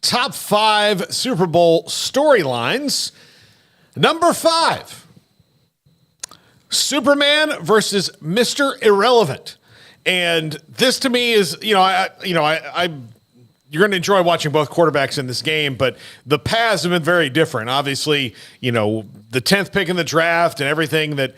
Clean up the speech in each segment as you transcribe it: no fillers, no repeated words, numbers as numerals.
top 5 Super Bowl storylines. Number 5, Superman versus Mr. Irrelevant. And this to me is, you're going to enjoy watching both quarterbacks in this game, but the paths have been very different. Obviously, the 10th pick in the draft and everything that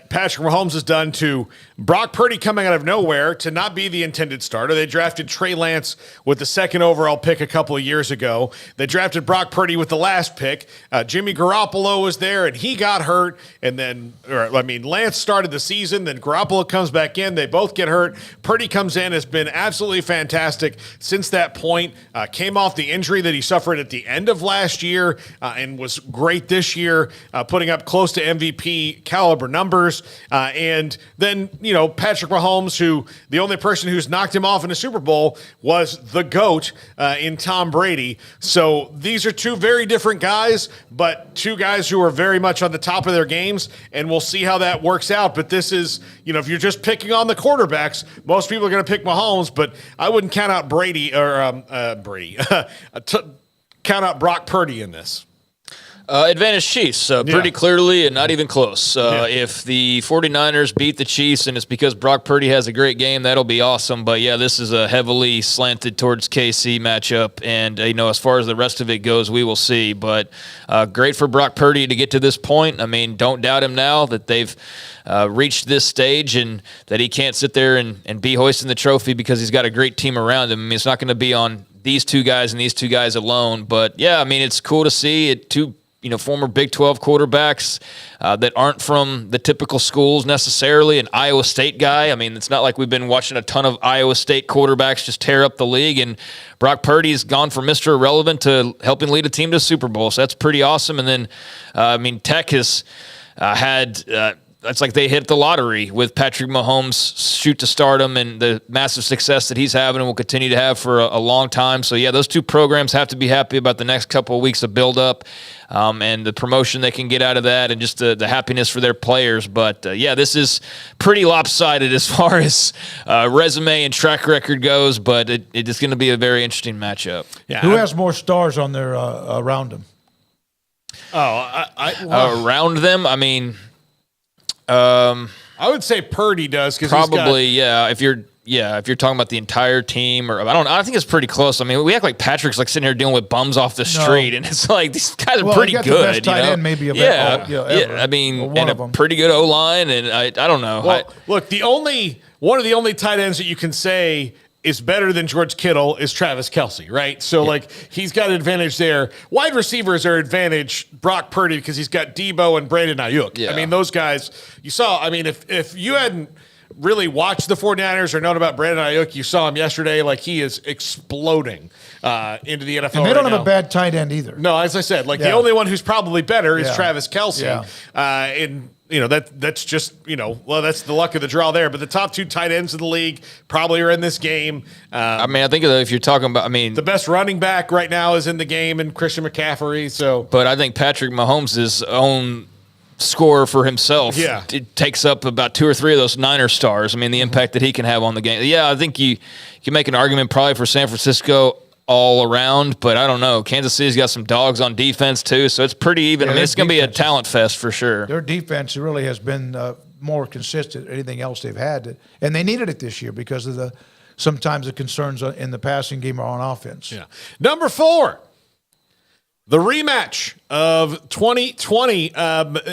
Patrick Mahomes has done to Brock Purdy coming out of nowhere to not be the intended starter. They drafted Trey Lance with the 2nd overall pick a couple of years ago. They drafted Brock Purdy with the last pick. Jimmy Garoppolo was there, and he got hurt. And then, Lance started the season. Then Garoppolo comes back in. They both get hurt. Purdy comes in, has been absolutely fantastic since that point. Came off the injury that he suffered at the end of last year and was great this year, putting up close to MVP caliber numbers. And then, Patrick Mahomes, who the only person who's knocked him off in a Super Bowl was the GOAT in Tom Brady. So these are two very different guys, but two guys who are very much on the top of their games, and we'll see how that works out. But this is, if you're just picking on the quarterbacks, most people are going to pick Mahomes, but I wouldn't count out count out Brock Purdy in this. Advantage Chiefs, pretty clearly and not even close. If the 49ers beat the Chiefs and it's because Brock Purdy has a great game, that'll be awesome. But, this is a heavily slanted towards KC matchup. And, as far as the rest of it goes, we will see. But great for Brock Purdy to get to this point. Don't doubt him now that they've reached this stage and that he can't sit there and be hoisting the trophy because he's got a great team around him. It's not going to be on these two guys and these two guys alone. But, it's cool to see it too. Former Big 12 quarterbacks that aren't from the typical schools necessarily. An Iowa State guy. It's not like we've been watching a ton of Iowa State quarterbacks just tear up the league. And Brock Purdy's gone from Mr. Irrelevant to helping lead a team to Super Bowl. So that's pretty awesome. And then, Tech has had it's like they hit the lottery with Patrick Mahomes' shoot to stardom and the massive success that he's having and will continue to have for a long time. So, those two programs have to be happy about the next couple of weeks of build-up and the promotion they can get out of that and just the happiness for their players. But, this is pretty lopsided as far as resume and track record goes, but it is going to be a very interesting matchup. Yeah, who has more stars on their around them? Around them? I would say Purdy does because probably if you're talking about the entire team, or I think it's pretty close. We act like Patrick's like sitting here dealing with bums off the street, and it's like these guys are pretty good. The best tight end maybe and a pretty good O line, and I don't know. Well, look, one of the only tight ends that you can say is better than George Kittle is Travis Kelce, right? So, he's got an advantage there. Wide receivers are advantage Brock Purdy because he's got Debo and Brandon Ayuk. Yeah. Those guys, you saw, if you hadn't really watched the 49ers or known about Brandon Ayuk, you saw him yesterday, he is exploding into the NFL. And they don't have a bad tight end either. No, as I said, the only one who's probably better is Travis Kelce. Yeah. That's just, that's the luck of the draw there. But the top two tight ends of the league probably are in this game. I think if you're talking about, the best running back right now is in the game and Christian McCaffrey. But I think Patrick Mahomes' own score for himself it takes up about 2 or 3 of those Niner stars. The impact that he can have on the game. Yeah, I think you can make an argument probably for San Francisco all around, but I don't know. Kansas City's got some dogs on defense too, so it's pretty even. It's going to be a talent fest for sure. Their defense really has been more consistent than anything else they've had, and they needed it this year because of sometimes the concerns in the passing game or on offense. Yeah. Number 4, the rematch of 2020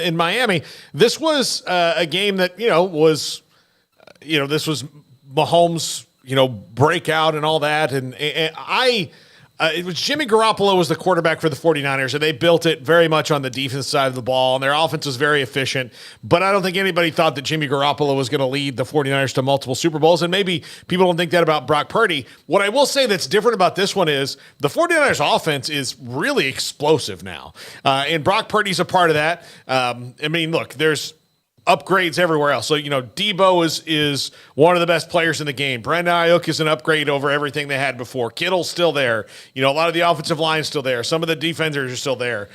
in Miami. This was a game that was Mahomes' breakout and all that. And it was Jimmy Garoppolo was the quarterback for the 49ers, and they built it very much on the defense side of the ball, and their offense was very efficient. But I don't think anybody thought that Jimmy Garoppolo was going to lead the 49ers to multiple Super Bowls, and maybe people don't think that about Brock Purdy. What I will say that's different about this one is the 49ers offense is really explosive now, and Brock Purdy's a part of that. Look, there's upgrades everywhere else. So, Debo is one of the best players in the game. Brandon Ayuk is an upgrade over everything they had before. Kittle's still there. A lot of the offensive line is still there. Some of the defenders are still there.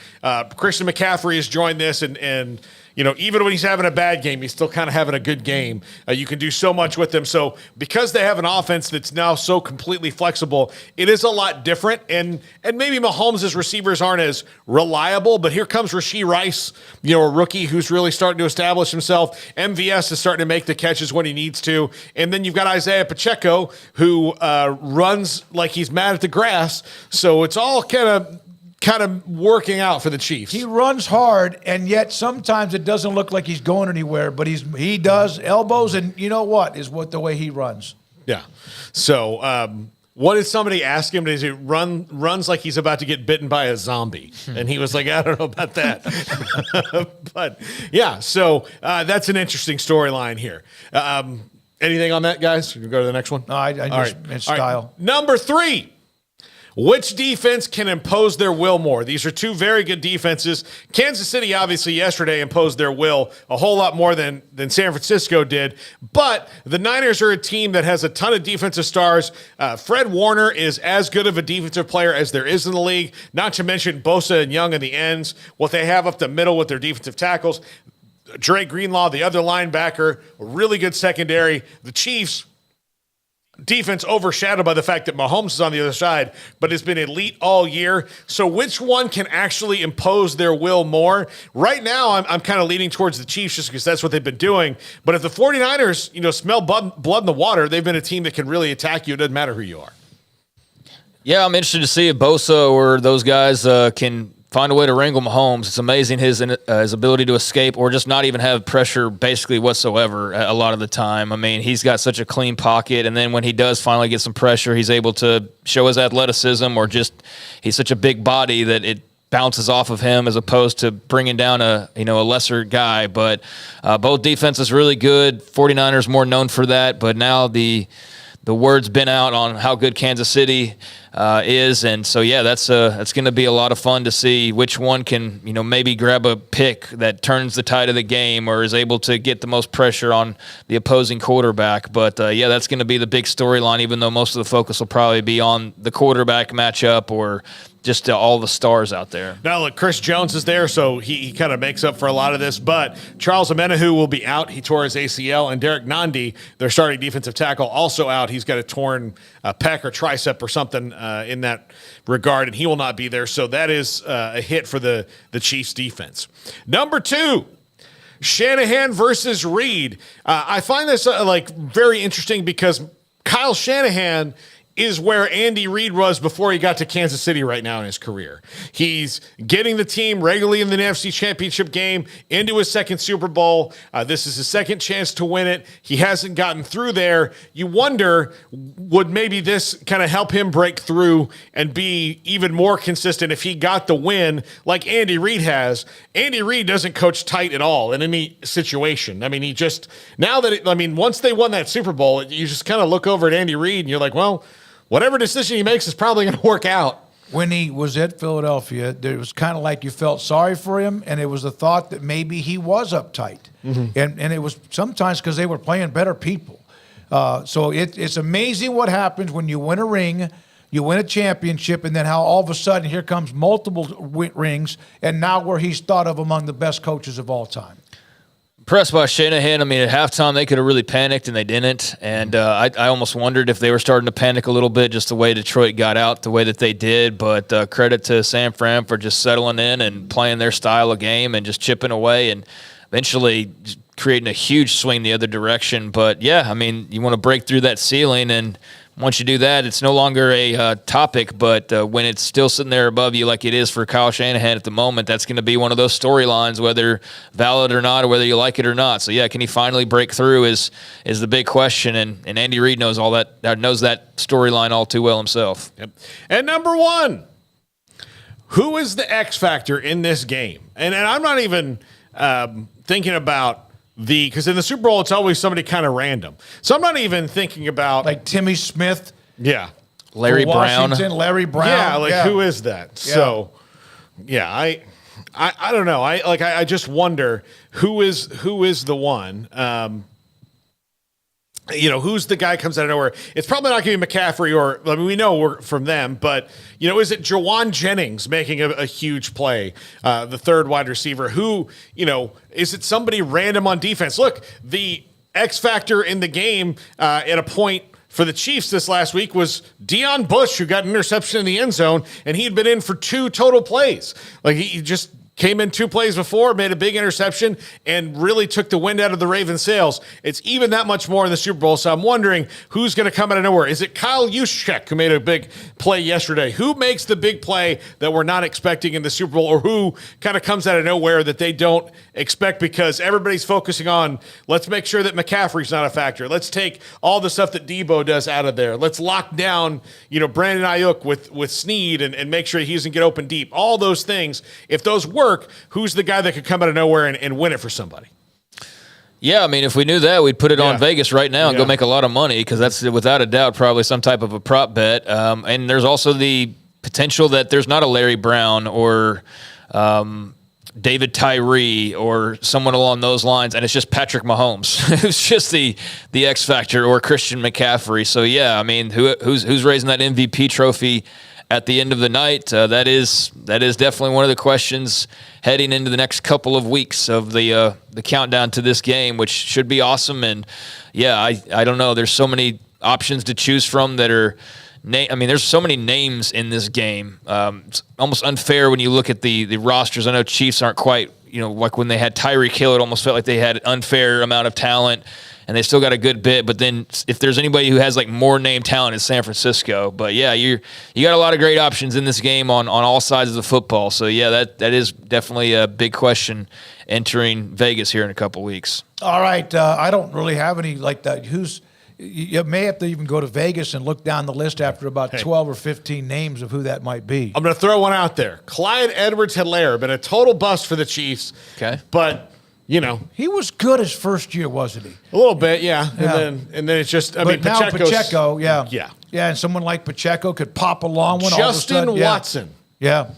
Christian McCaffrey has joined this, and even when he's having a bad game, he's still kind of having a good game. You can do so much with him. So because they have an offense that's now so completely flexible, it is a lot different. And maybe Mahomes' receivers aren't as reliable, but here comes Rashee Rice, a rookie who's really starting to establish himself. MVS is starting to make the catches when he needs to. And then you've got Isaiah Pacheco, who runs like he's mad at the grass. So it's all kind of working out for the Chiefs. He runs hard, and yet sometimes it doesn't look like he's going anywhere, but he does elbows, and you know what is what the way he runs. Yeah. So what did somebody ask him? Does he runs like he's about to get bitten by a zombie? And he was like, I don't know about that. But yeah, so that's an interesting storyline here. Anything on that, guys? We can go to the next one. No, I just in style. Right. Number 3. Which defense can impose their will more? These are two very good defenses. Kansas City, obviously, yesterday imposed their will a whole lot more than San Francisco did. But the Niners are a team that has a ton of defensive stars. Fred Warner is as good of a defensive player as there is in the league, not to mention Bosa and Young in the ends. What they have up the middle with their defensive tackles. Dre Greenlaw, the other linebacker, a really good secondary. The Chiefs' defense overshadowed by the fact that Mahomes is on the other side, but has been elite all year. So which one can actually impose their will more? Right now, I'm kind of leaning towards the Chiefs just because that's what they've been doing. But if the 49ers, smell blood in the water, they've been a team that can really attack you. It doesn't matter who you are. Yeah, I'm interested to see if Bosa or those guys can find a way to wrangle Mahomes. It's amazing his ability to escape or just not even have pressure basically whatsoever a lot of the time. I mean, he's got such a clean pocket, and then when he does finally get some pressure, he's able to show his athleticism or just he's such a big body that it bounces off of him as opposed to bringing down a lesser guy. But both defenses really good. 49ers more known for that, but now the word's been out on how good Kansas City is, and so that's going to be a lot of fun to see which one can maybe grab a pick that turns the tide of the game or is able to get the most pressure on the opposing quarterback. But that's going to be the big storyline, even though most of the focus will probably be on the quarterback matchup or just all the stars out there. Now, look, Chris Jones is there, so he kind of makes up for a lot of this. But Charles Omenihu will be out. He tore his ACL. And Derek Nandi, their starting defensive tackle, also out. He's got a torn pec or tricep or something in that regard, and he will not be there. So that is a hit for the Chiefs' defense. Number 2. Shanahan versus Reid. I find this very interesting because Kyle Shanahan is where Andy Reid was before he got to Kansas City right now in his career. He's getting the team regularly in the NFC Championship game into his second Super Bowl. This is his second chance to win it. He hasn't gotten through there. You wonder, would maybe this kind of help him break through and be even more consistent if he got the win like Andy Reid has? Andy Reid doesn't coach tight at all in any situation. I mean, once they won that Super Bowl, you just kind of look over at Andy Reid and you're like, well, whatever decision he makes is probably going to work out. When he was at Philadelphia, it was kind of like you felt sorry for him, and it was the thought that maybe he was uptight. Mm-hmm. And it was sometimes because they were playing better people. So it's amazing what happens when you win a ring, you win a championship, and then how all of a sudden here comes multiple rings, and now where he's thought of among the best coaches of all time. Impressed by Shanahan. I mean, at halftime, they could have really panicked, and they didn't. And I almost wondered if they were starting to panic a little bit, just the way Detroit got out, the way that they did. But credit to San Fran for just settling in and playing their style of game and just chipping away and eventually creating a huge swing the other direction. But, you want to break through that ceiling, and once you do that, it's no longer a topic, but when it's still sitting there above you like it is for Kyle Shanahan at the moment, that's going to be one of those storylines, whether valid or not, or whether you like it or not. So, can he finally break through is the big question, and Andy Reid knows all that storyline all too well himself. Yep. And number 1, who is the X factor in this game? And I'm not even thinking about because in the Super Bowl, it's always somebody kind of random. So I'm not even thinking about like Timmy Smith. Yeah. Larry Brown. Larry Brown. Yeah, who is that? Yeah. So, I don't know. I just wonder who is the one. Who's the guy comes out of nowhere? It's probably not going to be McCaffrey or, I mean, we know we're from them, but, is it Jawan Jennings making a huge play, the third wide receiver? Who, is it somebody random on defense? Look, the X factor in the game at a point for the Chiefs this last week was Deion Bush, who got an interception in the end zone, and he had been in for 2 total plays. Like, he just came in 2 plays before, made a big interception, and really took the wind out of the Ravens' sails. It's even that much more in the Super Bowl, so I'm wondering who's going to come out of nowhere. Is it Kyle Juszczyk, who made a big play yesterday? Who makes the big play that we're not expecting in the Super Bowl, or who kind of comes out of nowhere that they don't expect because everybody's focusing on, let's make sure that McCaffrey's not a factor. Let's take all the stuff that Debo does out of there. Let's lock down, Brandon Ayuk with Snead and make sure he doesn't get open deep. All those things, if those work, who's the guy that could come out of nowhere and win it for somebody? Yeah, I mean, if we knew that, we'd put it on Vegas right now and go make a lot of money because that's without a doubt probably some type of a prop bet. And there's also the potential that there's not a Larry Brown or David Tyree or someone along those lines, and it's just Patrick Mahomes, who's just the X factor, or Christian McCaffrey. So yeah, I mean, who's raising that MVP trophy at the end of the night? That is definitely one of the questions heading into the next couple of weeks of the countdown to this game, which should be awesome. And yeah, I don't know. There's so many options to choose from that are. I mean, there's so many names in this game. It's almost unfair when you look at the rosters. I know Chiefs aren't quite, like when they had Tyreek Hill, it almost felt like they had an unfair amount of talent, and they still got a good bit. But then if there's anybody who has like more name talent, it's San Francisco. But yeah, you got a lot of great options in this game on all sides of the football. So yeah, that is definitely a big question entering Vegas here in a couple weeks. All right, I don't really have any like that. You may have to even go to Vegas and look down the list after about 12 or 15 names of who that might be. I'm going to throw one out there. Clyde Edwards-Helaire, been a total bust for the Chiefs. Okay. But, he was good his first year, wasn't he? A little bit, yeah. And then it's just, Pacheco, yeah. Yeah. Yeah, and someone like Pacheco could pop a long one. Justin Watson. Yeah.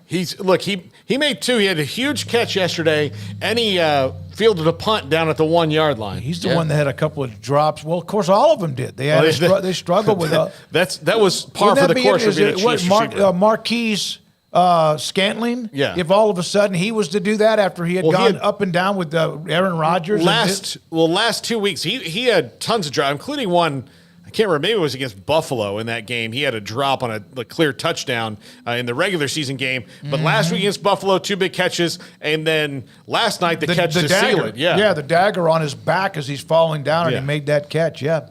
He made 2. He had a huge catch yesterday, and he fielded a punt down at the 1-yard line. He's the one that had a couple of drops. Well, of course, all of them did. They struggled with that was par for the course for being a Chiefs receiver. Marquise Scantling. Yeah. If all of a sudden he was to do that after he had gone up and down with Aaron Rodgers. Last 2 weeks he had tons of drops, including one. I can't remember. Maybe it was against Buffalo in that game. He had a drop on a clear touchdown in the regular season game. But last week against Buffalo, 2 big catches. And then last night, the catch to seal it. Yeah, the dagger on his back as he's falling down, and he made that catch. Yeah.